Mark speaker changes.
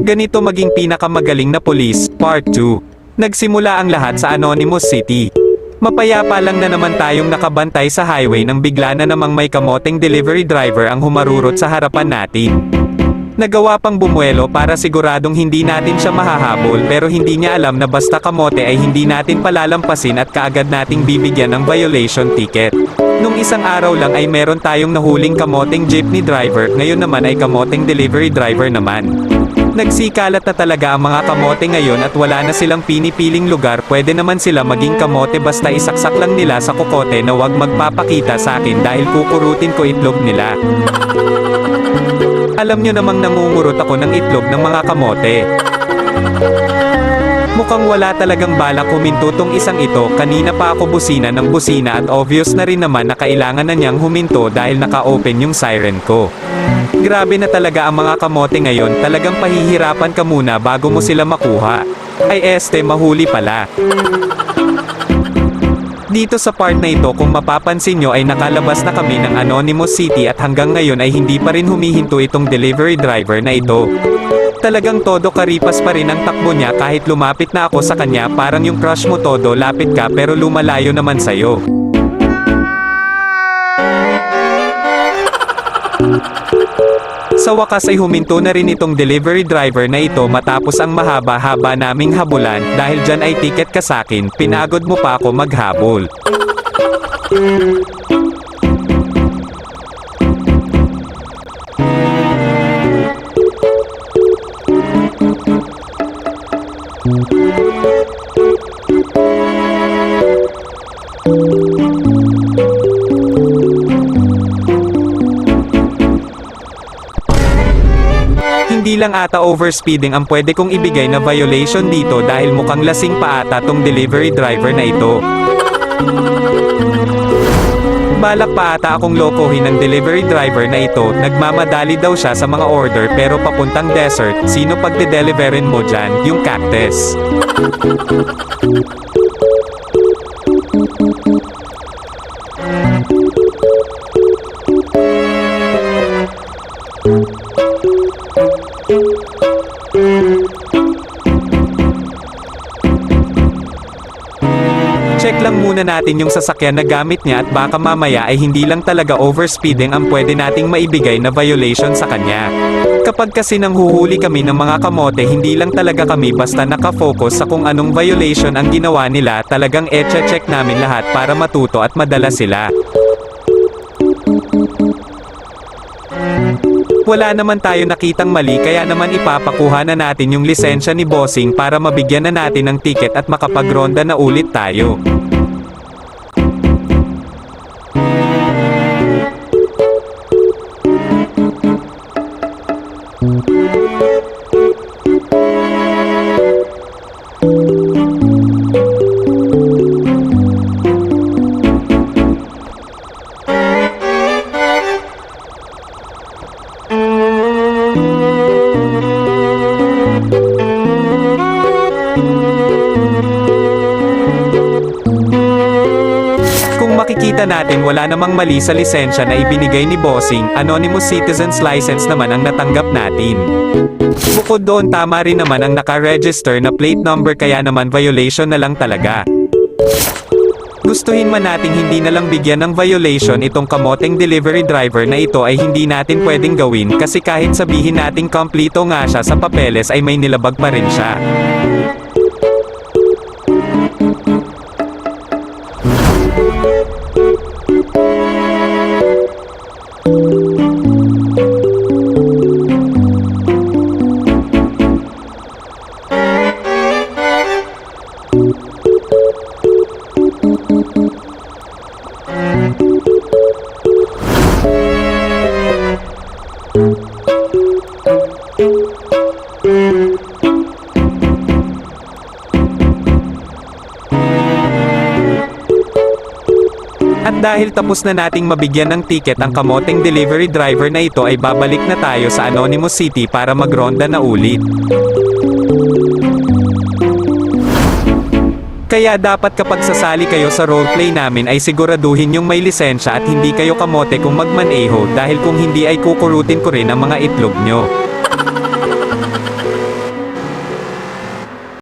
Speaker 1: Ganito maging pinakamagaling na pulis, Part 2. Nagsimula ang lahat sa Anonymous City. Mapayapa lang na naman tayong nakabantay sa highway nang bigla na namang may kamoteng delivery driver ang humarurot sa harapan natin. Nagawa pang bumuelo para siguradong hindi natin siya mahahabol pero hindi niya alam na basta kamote ay hindi natin palalampasin at kaagad nating bibigyan ng violation ticket. Nung isang araw lang ay meron tayong nahuling kamoteng jeepney driver, ngayon naman ay kamoteng delivery driver naman. Nagsikalat na talaga ang mga kamote ngayon at wala na silang pinipiling lugar, pwede naman sila maging kamote basta isaksak lang nila sa kokote na wag magpapakita sa akin dahil kukurutin ko itlog nila. Alam nyo namang nangungurot ako ng itlog ng mga kamote. Mukhang wala talagang balak huminto tong isang ito, kanina pa ako busina ng busina at obvious na rin naman na kailangan na niyang huminto dahil naka-open yung siren ko. Grabe na talaga ang mga kamote ngayon, talagang pahihirapan ka muna bago mo sila makuha. Ay mahuli pala. Dito sa part na ito kung mapapansin nyo ay nakalabas na kami ng Anonymous City at hanggang ngayon ay hindi pa rin humihinto itong delivery driver na ito. Talagang todo karipas pa rin ang takbo niya kahit lumapit na ako sa kanya, parang yung crush mo todo lapit ka pero lumalayo naman sa'yo. Sa wakas ay huminto na rin itong delivery driver na ito matapos ang mahaba-haba naming habulan, dahil dyan ay ticket ka sakin, pinagod mo pa ako maghabol. Hindi lang ata overspeeding ang pwede kong ibigay na violation dito dahil mukhang lasing pa ata tong delivery driver na ito. Balak pa ata akong lokohin ng delivery driver na ito, nagmamadali daw siya sa mga order pero papuntang desert, sino pagde-deliverin mo dyan, yung cactus? Check lang muna natin yung sasakyan na gamit niya at baka mamaya ay hindi lang talaga overspeeding ang pwede nating maibigay na violation sa kanya. Kapag kasi nang huhuli kami ng mga kamote, hindi lang talaga kami basta nakafocus sa kung anong violation ang ginawa nila, talagang check namin lahat para matuto at madala sila. Wala naman tayo nakitang mali kaya naman ipapakuha na natin yung lisensya ni Bossing para mabigyan na natin ng ticket at makapagronda na ulit tayo. Makikita natin wala namang mali sa lisensya na ibinigay ni Bossing, Anonymous Citizen's License naman ang natanggap natin. Bukod doon tama rin naman ang naka-register na plate number kaya naman violation na lang talaga. Gustuhin man nating hindi na lang bigyan ng violation itong kamoteng delivery driver na ito ay hindi natin pwedeng gawin kasi kahit sabihin nating kompleto nga siya sa papeles ay may nilabag pa rin siya. At dahil tapos na nating mabigyan ng ticket ang kamoteng delivery driver na ito ay babalik na tayo sa Anonymous City para magronda na ulit. Kaya dapat kapag sasali kayo sa roleplay namin ay siguraduhin yung may lisensya at hindi kayo kamote kung magmaneho dahil kung hindi ay kukurutin ko rin ang mga itlog nyo.